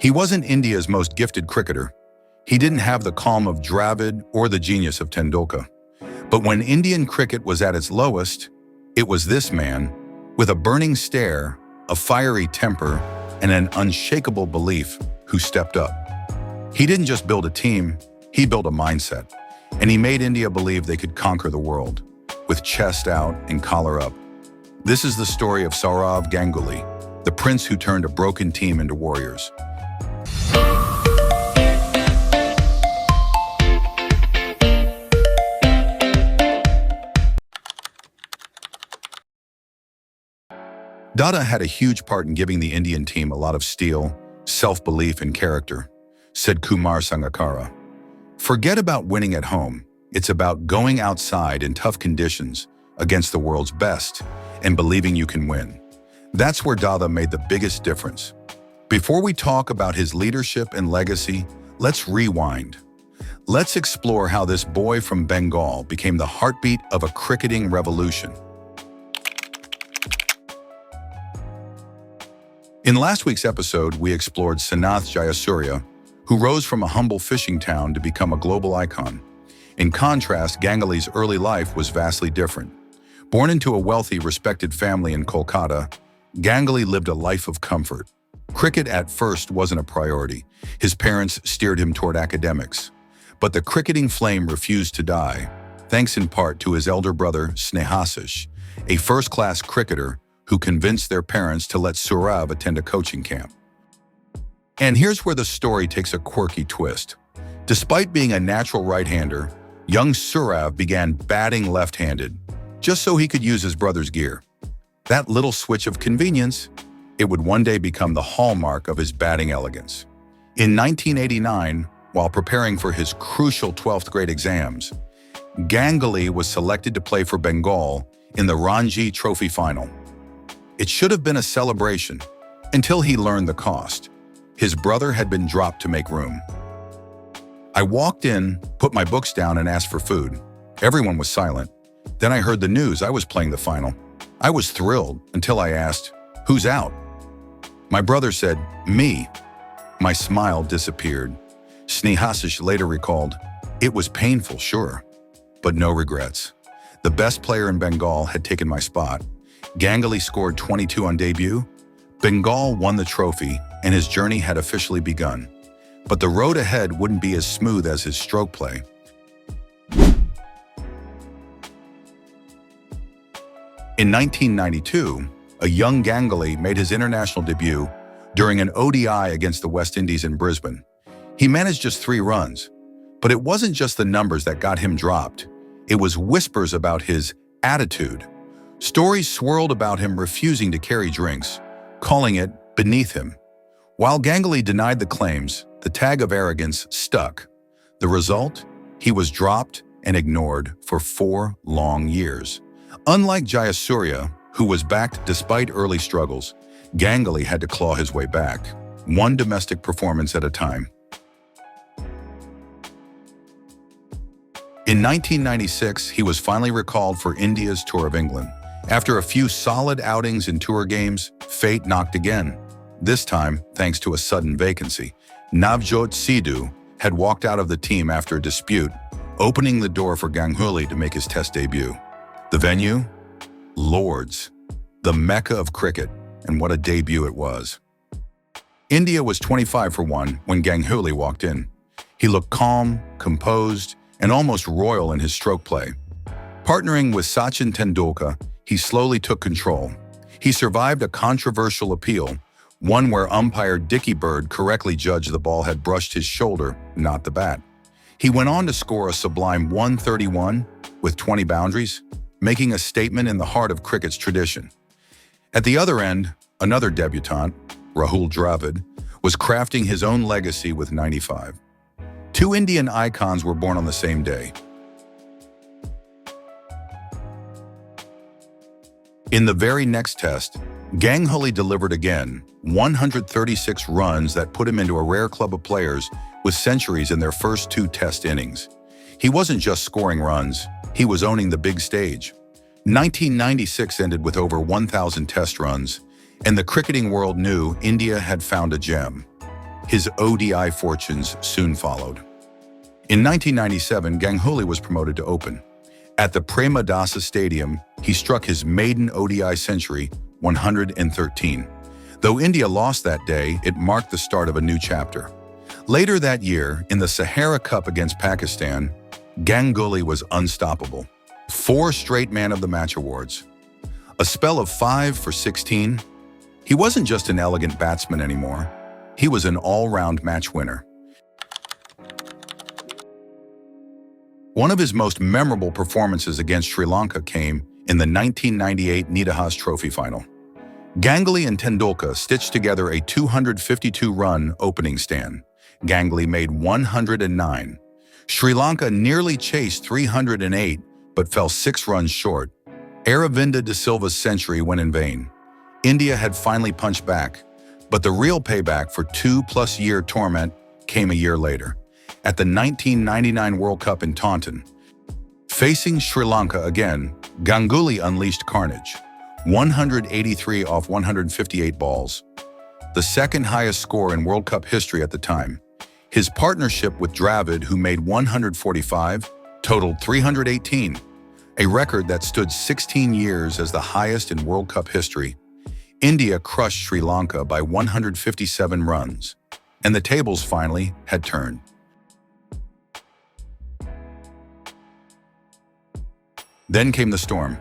He wasn't India's most gifted cricketer. He didn't have the calm of Dravid or the genius of Tendulkar. But when Indian cricket was at its lowest, it was this man, with a burning stare, a fiery temper, and an unshakable belief, who stepped up. He didn't just build a team, he built a mindset. And he made India believe they could conquer the world, with chest out and collar up. This is the story of Sourav Ganguly, the prince who turned a broken team into warriors. Dada had a huge part in giving the Indian team a lot of steel, self-belief, and character, said Kumar Sangakkara. Forget about winning at home. It's about going outside in tough conditions against the world's best and believing you can win. That's where Dada made the biggest difference. Before we talk about his leadership and legacy, let's rewind. Let's explore how this boy from Bengal became the heartbeat of a cricketing revolution. In last week's episode, we explored Sanath Jayasurya, who rose from a humble fishing town to become a global icon. In contrast, Ganguly's early life was vastly different. Born into a wealthy, respected family in Kolkata, Ganguly lived a life of comfort. Cricket at first wasn't a priority. His parents steered him toward academics. But the cricketing flame refused to die, thanks in part to his elder brother, Snehasish, a first-class cricketer who convinced their parents to let Sourav attend a coaching camp. And here's where the story takes a quirky twist. Despite being a natural right-hander, young Sourav began batting left-handed, just so he could use his brother's gear. That little switch of convenience, it would one day become the hallmark of his batting elegance. In 1989, while preparing for his crucial 12th grade exams, Ganguly was selected to play for Bengal in the Ranji Trophy final. It should have been a celebration, until he learned the cost. His brother had been dropped to make room. I walked in, put my books down, and asked for food. Everyone was silent. Then I heard the news I was playing the final. I was thrilled until I asked, "Who's out?" My brother said, "Me." My smile disappeared. Snehasish later recalled, "It was painful, sure, but no regrets. The best player in Bengal had taken my spot. Ganguly scored 22 on debut. Bengal won the trophy, and his journey had officially begun. But the road ahead wouldn't be as smooth as his stroke play. In 1992, a young Ganguly made his international debut during an ODI against the West Indies in Brisbane. He managed just 3 runs, but it wasn't just the numbers that got him dropped. It was whispers about his attitude. Stories swirled about him refusing to carry drinks, calling it beneath him. While Ganguly denied the claims, the tag of arrogance stuck. The result? He was dropped and ignored for 4 long years. Unlike Jayasurya, who was backed despite early struggles, Ganguly had to claw his way back, one domestic performance at a time. In 1996, he was finally recalled for India's Tour of England. After a few solid outings in tour games, fate knocked again. This time, thanks to a sudden vacancy. Navjot Sidhu had walked out of the team after a dispute, opening the door for Ganguly to make his Test debut. The venue? Lord's, the mecca of cricket, and what a debut it was. India was 25-1 when Ganguly walked in. He looked calm, composed, and almost royal in his stroke play. Partnering with Sachin Tendulkar, he slowly took control. He survived a controversial appeal, one where umpire Dickie Bird correctly judged the ball had brushed his shoulder, not the bat. He went on to score a sublime 131 with 20 boundaries, making a statement in the heart of cricket's tradition. At the other end, another debutant, Rahul Dravid, was crafting his own legacy with 95. 2 Indian icons were born on the same day. In the very next test, Ganguly delivered again, 136 runs that put him into a rare club of players with centuries in their first 2 test innings. He wasn't just scoring runs, he was owning the big stage. 1996 ended with over 1,000 test runs, and the cricketing world knew India had found a gem. His ODI fortunes soon followed. In 1997, Ganguly was promoted to open. At the Premadasa Stadium, he struck his maiden ODI century, 113. Though India lost that day, it marked the start of a new chapter. Later that year, in the Sahara Cup against Pakistan, Ganguly was unstoppable. 4 straight Man of the Match awards. A spell of 5 for 16. He wasn't just an elegant batsman anymore. He was an all-round match winner. One of his most memorable performances against Sri Lanka came in the 1998 Nidahas Trophy final. Ganguly and Tendulkar stitched together a 252-run opening stand. Ganguly made 109. Sri Lanka nearly chased 308, but fell 6 runs short. Aravinda de Silva's century went in vain. India had finally punched back, but the real payback for 2-plus-year torment came a year later, at the 1999 World Cup in Taunton. Facing Sri Lanka again, Ganguly unleashed carnage. 183 off 158 balls, the second highest score in World Cup history at the time. His partnership with Dravid, who made 145, totaled 318, a record that stood 16 years as the highest in World Cup history. India crushed Sri Lanka by 157 runs, and the tables finally had turned. Then came the storm.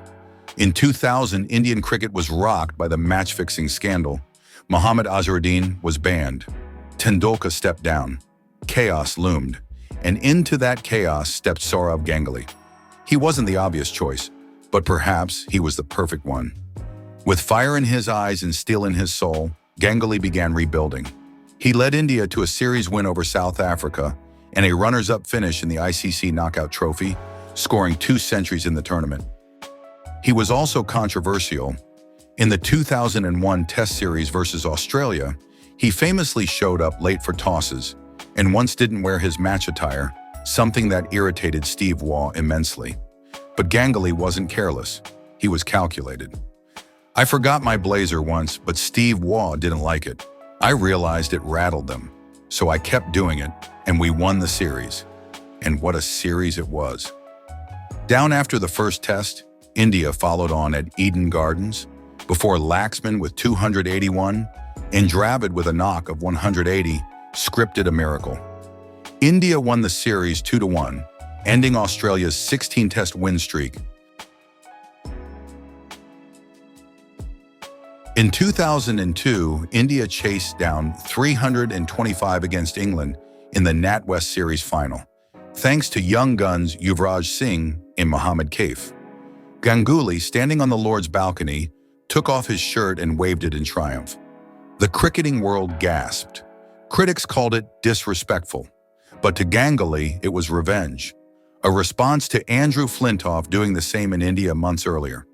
In 2000, Indian cricket was rocked by the match-fixing scandal. Mohammad Azharuddin was banned. Tendulkar stepped down. Chaos loomed, and into that chaos stepped Sourav Ganguly. He wasn't the obvious choice, but perhaps he was the perfect one. With fire in his eyes and steel in his soul, Ganguly began rebuilding. He led India to a series win over South Africa and a runners-up finish in the ICC Knockout Trophy, scoring 2 centuries in the tournament. He was also controversial. In the 2001 Test Series versus Australia, he famously showed up late for tosses and once didn't wear his match attire, something that irritated Steve Waugh immensely. But Ganguly wasn't careless. He was calculated. "I forgot my blazer once, but Steve Waugh didn't like it. I realized it rattled them, so I kept doing it, and we won the series." And what a series it was. Down after the first test, India followed on at Eden Gardens, before Laxman with 281 and Dravid with a knock of 180 scripted a miracle. India won the series 2-1, ending Australia's 16-test win streak. In 2002, India chased down 325 against England in the NatWest Series final, thanks to young guns Yuvraj Singh and Mohammad Kaif. Ganguly, standing on the Lord's balcony, took off his shirt and waved it in triumph. The cricketing world gasped. Critics called it disrespectful, but to Ganguly, it was revenge, a response to Andrew Flintoff doing the same in India months earlier.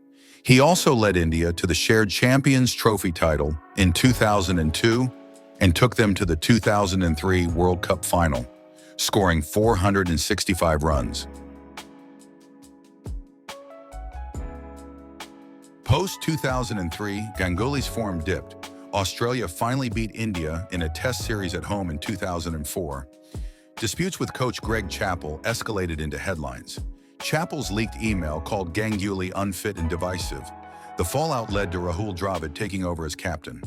He also led India to the shared Champions Trophy title in 2002 and took them to the 2003 World Cup final, scoring 465 runs. Post-2003, Ganguly's form dipped. Australia finally beat India in a test series at home in 2004. Disputes with coach Greg Chappell escalated into headlines. Chappell's leaked email called Ganguly unfit and divisive. The fallout led to Rahul Dravid taking over as captain.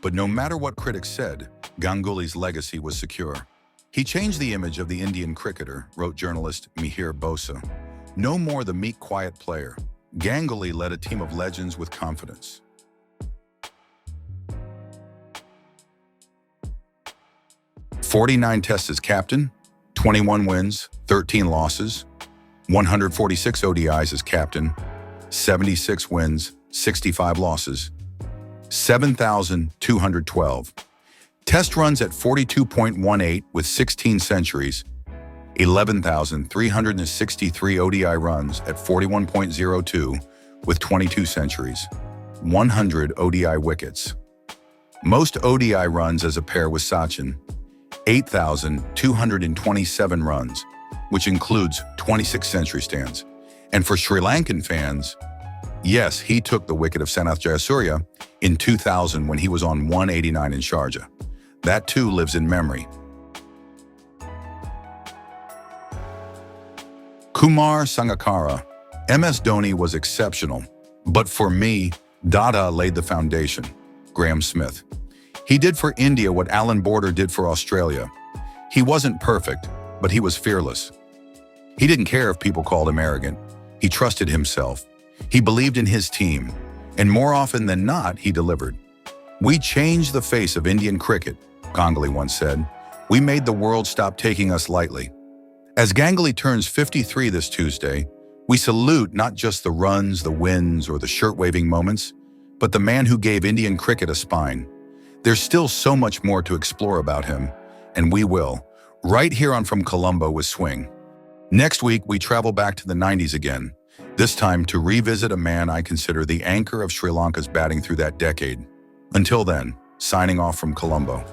But no matter what critics said, Ganguly's legacy was secure. He changed the image of the Indian cricketer, wrote journalist Mihir Bosa. No more the meek, quiet player. Ganguly led a team of legends with confidence. "49 tests as captain, 21 wins, 13 losses, 146 ODIs as captain, 76 wins, 65 losses, 7,212. Test runs at 42.18 with 16 centuries, 11,363 ODI runs at 41.02 with 22 centuries, 100 ODI wickets. Most ODI runs as a pair with Sachin, 8,227 runs, which includes 26 century stands. And for Sri Lankan fans, yes, he took the wicket of Sanath Jayasuriya in 2000 when he was on 189 in Sharjah. That too lives in memory. Kumar Sangakkara. MS Dhoni was exceptional, but for me, Dada laid the foundation. Graham Smith. He did for India what Alan Border did for Australia. He wasn't perfect, but he was fearless. He didn't care if people called him arrogant. He trusted himself. He believed in his team, and more often than not, he delivered. "We changed the face of Indian cricket," Ganguly once said. "We made the world stop taking us lightly." As Ganguly turns 53 this Tuesday, we salute not just the runs, the wins, or the shirt-waving moments, but the man who gave Indian cricket a spine. There's still so much more to explore about him, and we will, right here on From Colombo with Swing. Next week, we travel back to the 90s again, this time to revisit a man I consider the anchor of Sri Lanka's batting through that decade. Until then, signing off from Colombo.